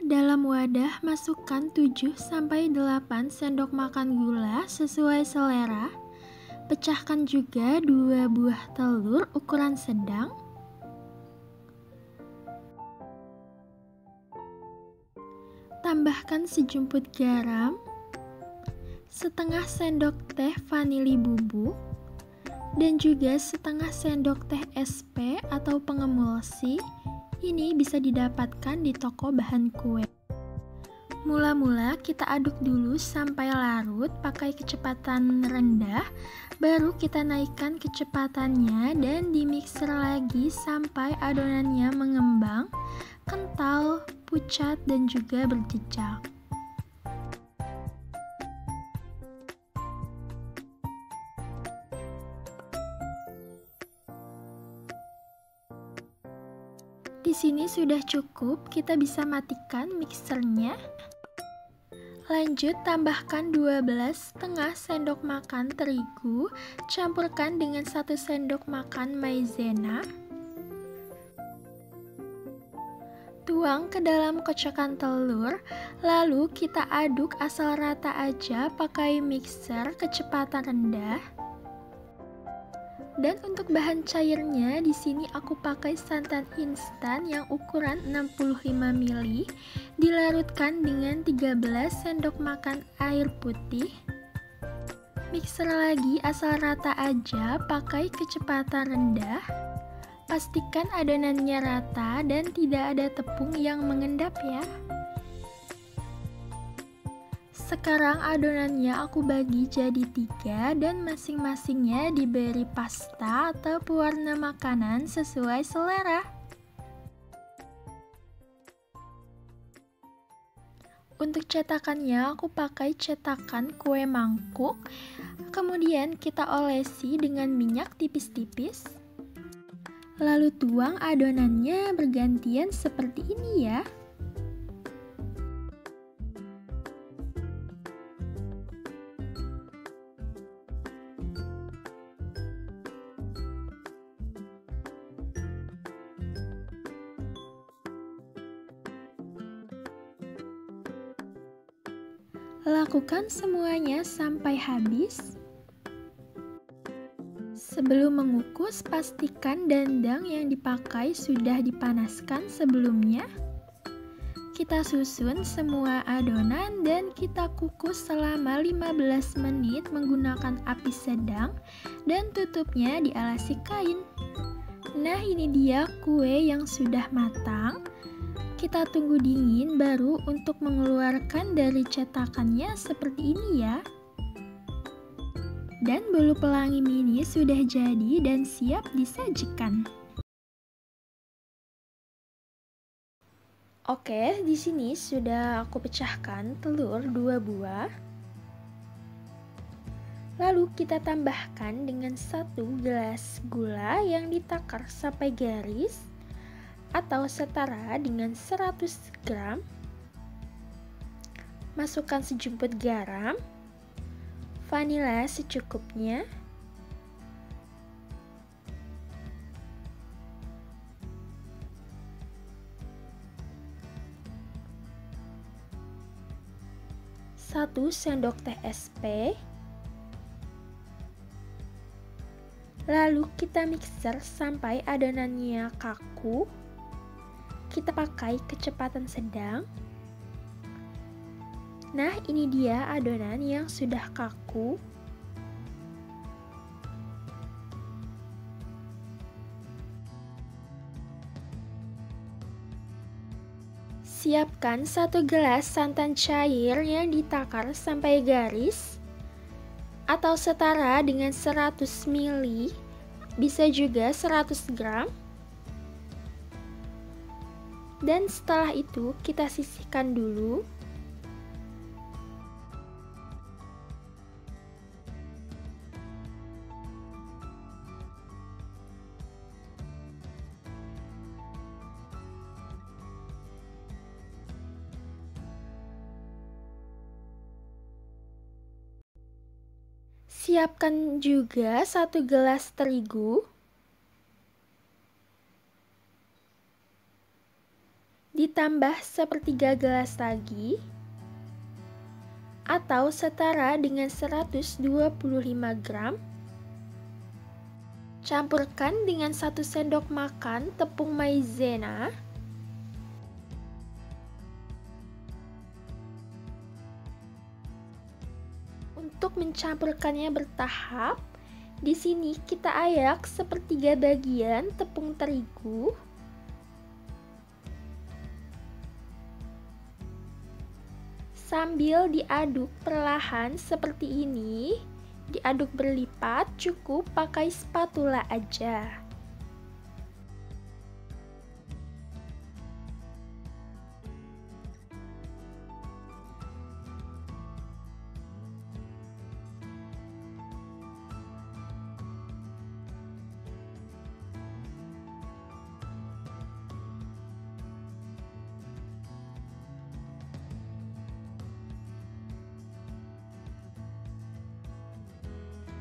Dalam wadah, masukkan 7-8 sendok makan gula sesuai selera. Pecahkan juga 2 buah telur ukuran sedang. Tambahkan sejumput garam, setengah sendok teh vanili bubuk, dan juga setengah sendok teh SP atau pengemulsi. Ini bisa didapatkan di toko bahan kue. Mula-mula kita aduk dulu sampai larut pakai kecepatan rendah, baru kita naikkan kecepatannya dan dimixer lagi sampai adonannya mengembang, kental, pucat, dan juga berjejak. Di sini sudah cukup, kita bisa matikan mixernya. Lanjut, tambahkan 12,5 sendok makan terigu, campurkan dengan 1 sendok makan maizena. Tuang ke dalam kocokan telur, lalu kita aduk asal rata aja pakai mixer kecepatan rendah. Dan untuk bahan cairnya, di sini aku pakai santan instan yang ukuran 65 ml, dilarutkan dengan 13 sendok makan air putih. Mixer lagi asal rata aja pakai kecepatan rendah. Pastikan adonannya rata dan tidak ada tepung yang mengendap ya. Sekarang adonannya aku bagi jadi 3 dan masing-masingnya diberi pasta atau pewarna makanan sesuai selera. Untuk cetakannya aku pakai cetakan kue mangkuk. Kemudian kita olesi dengan minyak tipis-tipis. Lalu tuang adonannya bergantian seperti ini ya. Lakukan semuanya sampai habis. Sebelum mengukus, pastikan dandang yang dipakai sudah dipanaskan sebelumnya. Kita susun semua adonan dan kita kukus selama 15 menit menggunakan api sedang dan tutupnya dialasi kain. Nah, ini dia kue yang sudah matang. Kita tunggu dingin baru untuk mengeluarkan dari cetakannya seperti ini ya. Dan bolu pelangi mini sudah jadi dan siap disajikan. Oke, di sini sudah aku pecahkan telur 2 buah. Lalu kita tambahkan dengan 1 gelas gula yang ditakar sampai garis atau setara dengan 100 gram. Masukkan sejumput garam, vanila secukupnya, satu sendok teh SP. Lalu kita mixer sampai adonannya kaku. Kita pakai kecepatan sedang. Nah, ini dia adonan yang sudah kaku. Siapkan 1 gelas santan cair yang ditakar sampai garis atau setara dengan 100 ml, bisa juga 100 gram. Dan setelah itu kita sisihkan dulu. Siapkan juga 1 gelas terigu. ditambah sepertiga gelas lagi, atau setara dengan 125 gram. Campurkan dengan 1 sendok makan tepung maizena. Untuk mencampurkannya bertahap, di sini kita ayak sepertiga bagian tepung terigu. Sambil diaduk perlahan seperti ini, diaduk berlipat, cukup pakai spatula aja.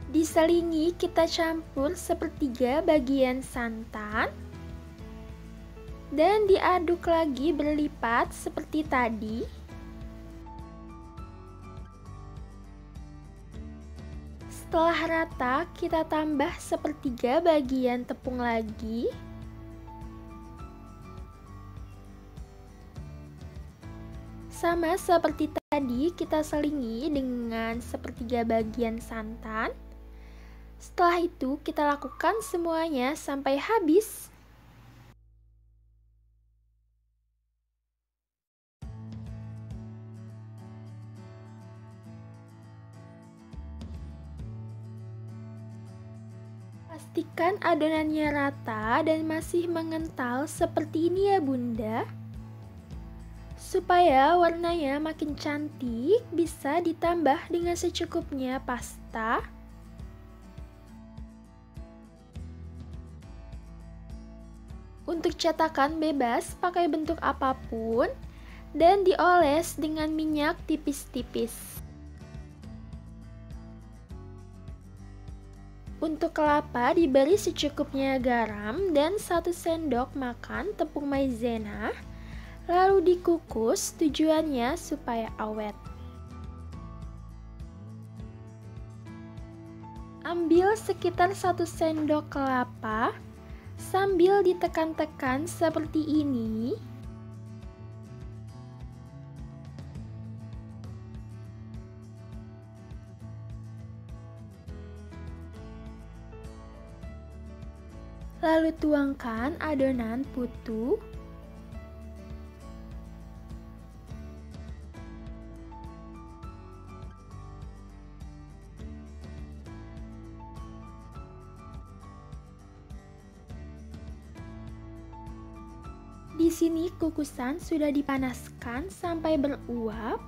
Diselingi kita campur sepertiga bagian santan dan diaduk lagi berlipat seperti tadi. Setelah rata, kita tambah sepertiga bagian tepung lagi. Sama seperti tadi, kita selingi dengan sepertiga bagian santan. Setelah itu, kita lakukan semuanya sampai habis. Pastikan adonannya rata dan masih mengental seperti ini ya Bunda. Supaya warnanya makin cantik, bisa ditambah dengan secukupnya pasta. Untuk cetakan bebas pakai bentuk apapun dan dioles dengan minyak tipis-tipis. Untuk kelapa diberi secukupnya garam dan 1 sendok makan tepung maizena, lalu dikukus, tujuannya supaya awet. Ambil sekitar 1 sendok kelapa, sambil ditekan-tekan seperti ini. Lalu tuangkan adonan putu. Di sini kukusan sudah dipanaskan sampai beruap.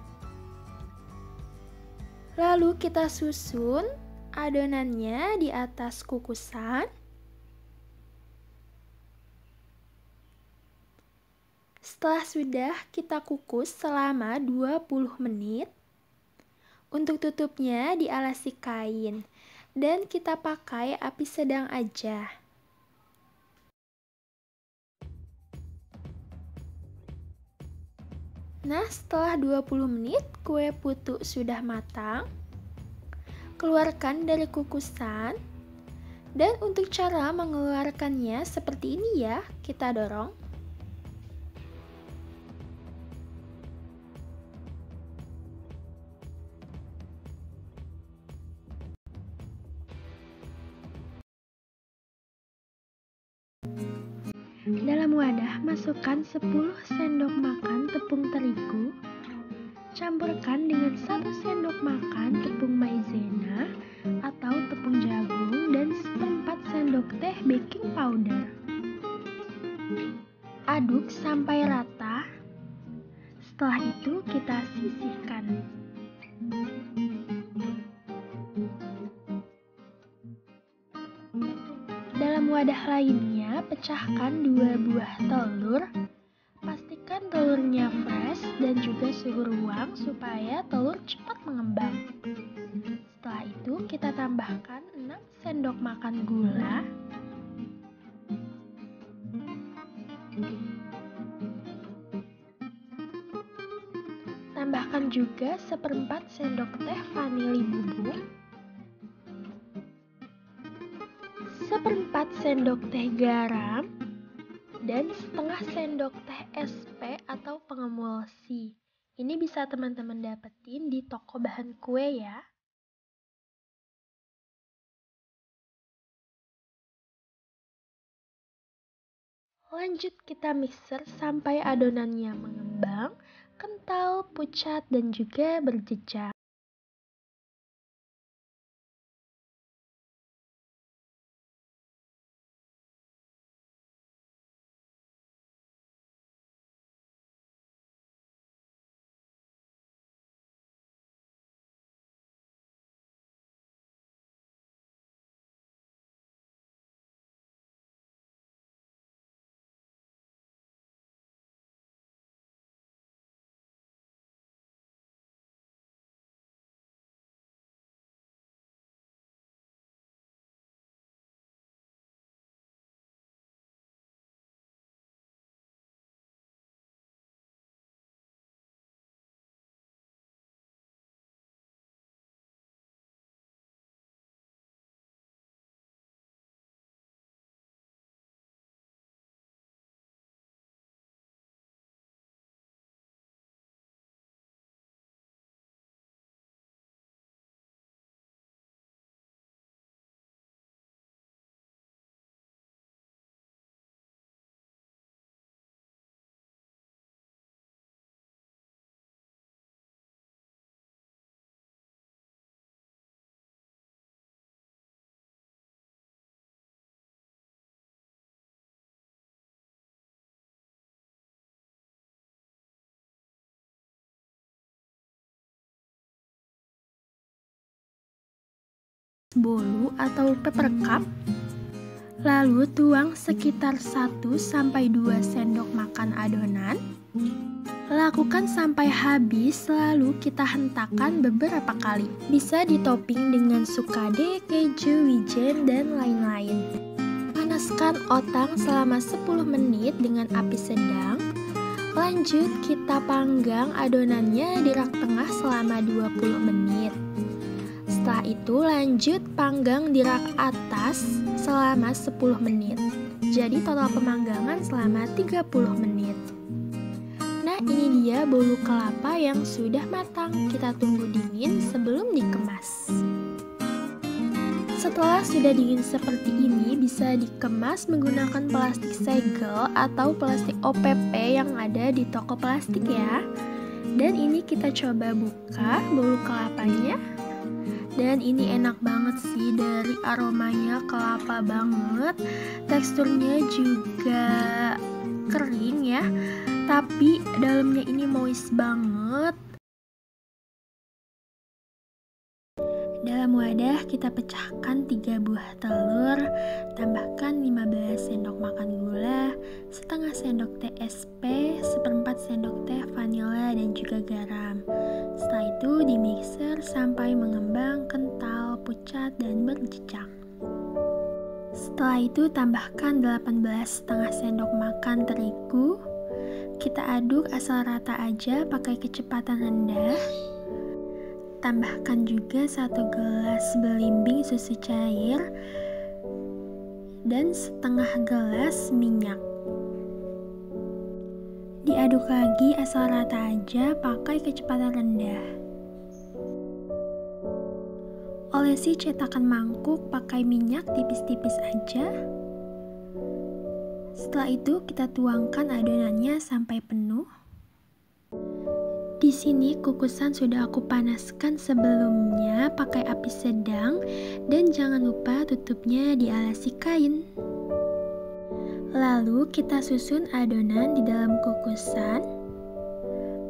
Lalu kita susun adonannya di atas kukusan. Setelah sudah kita kukus selama 20 menit. Untuk tutupnya dialasi kain dan kita pakai api sedang aja. Nah, setelah 20 menit kue putu sudah matang. Keluarkan dari kukusan. Dan untuk cara mengeluarkannya seperti ini ya, kita dorong. Dalam wadah, masukkan 10 sendok makan tepung terigu. Campurkan dengan 1 sendok makan tepung maizena atau tepung jagung dan seperempat sendok teh baking powder. Aduk sampai rata. Setelah itu kita sisihkan. Dalam wadah lainnya, pecahkan 2 buah telur. Pastikan telurnya fresh dan juga suhu ruang supaya telur cepat mengembang. Setelah itu kita tambahkan 6 sendok makan gula. tambahkan juga 1/4 sendok teh vanili bubuk, 1/4 sendok teh garam, dan setengah sendok teh SP atau pengemulsi. Ini bisa teman-teman dapetin di toko bahan kue ya. Lanjut kita mixer sampai adonannya mengembang, kental, pucat, dan juga berjejak. Bolu atau paper cup, lalu tuang sekitar 1-2 sendok makan adonan. Lakukan sampai habis, lalu kita hentakkan beberapa kali. Bisa ditopping dengan sukade, keju, wijen, dan lain-lain. Panaskan otang selama 10 menit dengan api sedang. Lanjut kita panggang adonannya di rak tengah selama 20 menit. Setelah itu lanjut panggang di rak atas selama 10 menit. Jadi total pemanggangan selama 30 menit. Nah, ini dia bolu kelapa yang sudah matang. Kita tunggu dingin sebelum dikemas. Setelah sudah dingin seperti ini, bisa dikemas menggunakan plastik segel atau plastik OPP yang ada di toko plastik ya. Dan ini kita coba buka bolu kelapanya. Dan ini enak banget sih, dari aromanya kelapa banget, teksturnya juga kering ya, tapi dalamnya ini moist banget. Dalam wadah kita pecahkan 3 buah telur, tambahkan 15 sendok makan gula, setengah sendok teh SP, 1/4 sendok teh vanila dan juga garam. Setelah itu di mixer sampai mengembang, kental, pucat, dan berjejak. Setelah itu tambahkan 18,5 sendok makan terigu. Kita aduk asal rata aja pakai kecepatan rendah. Tambahkan juga 1 gelas belimbing susu cair dan setengah gelas minyak. Diaduk lagi asal rata aja pakai kecepatan rendah. Olesi cetakan mangkuk pakai minyak tipis-tipis aja. Setelah itu kita tuangkan adonannya sampai penuh. Di sini kukusan sudah aku panaskan sebelumnya pakai api sedang dan jangan lupa tutupnya dialasi kain. Lalu kita susun adonan di dalam kukusan.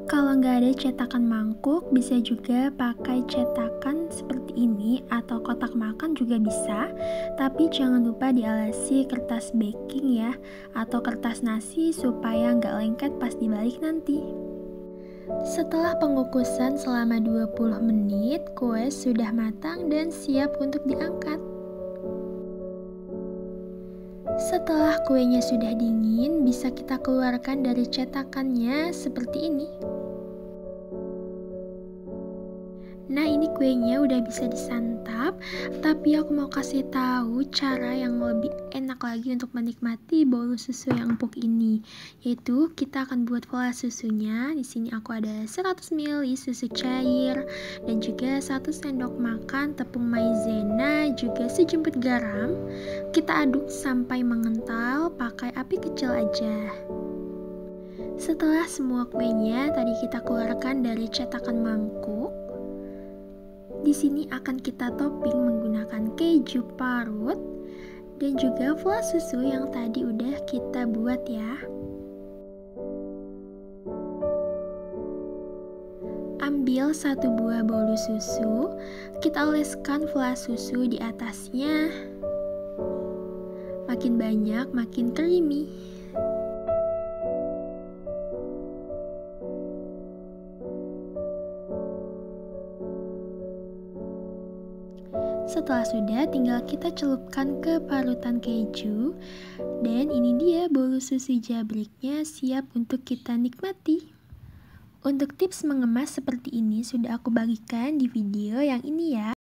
Kalau nggak ada cetakan mangkuk, bisa juga pakai cetakan seperti ini atau kotak makan juga bisa. Tapi jangan lupa dialasi kertas baking ya, atau kertas nasi supaya nggak lengket pas dibalik nanti. Setelah pengukusan selama 20 menit, kue sudah matang dan siap untuk diangkat. Setelah kuenya sudah dingin, bisa kita keluarkan dari cetakannya seperti ini. Nah, ini kuenya udah bisa disantap, tapi aku mau kasih tahu cara yang lebih enak lagi untuk menikmati bolu susu yang empuk ini. Yaitu kita akan buat pola susunya. Di sini aku ada 100 ml susu cair dan juga 1 sendok makan tepung maizena, juga sejemput garam. Kita aduk sampai mengental, pakai api kecil aja. Setelah semua kuenya tadi kita keluarkan dari cetakan mangkuk, di sini akan kita topping menggunakan keju parut dan juga flan susu yang tadi udah kita buat ya. Ambil 1 buah bolu susu, kita oleskan flan susu di atasnya. Makin banyak, makin creamy. Setelah sudah, tinggal kita celupkan ke parutan keju. Dan ini dia bolu susu jabriknya siap untuk kita nikmati. Untuk tips mengemas seperti ini sudah aku bagikan di video yang ini ya.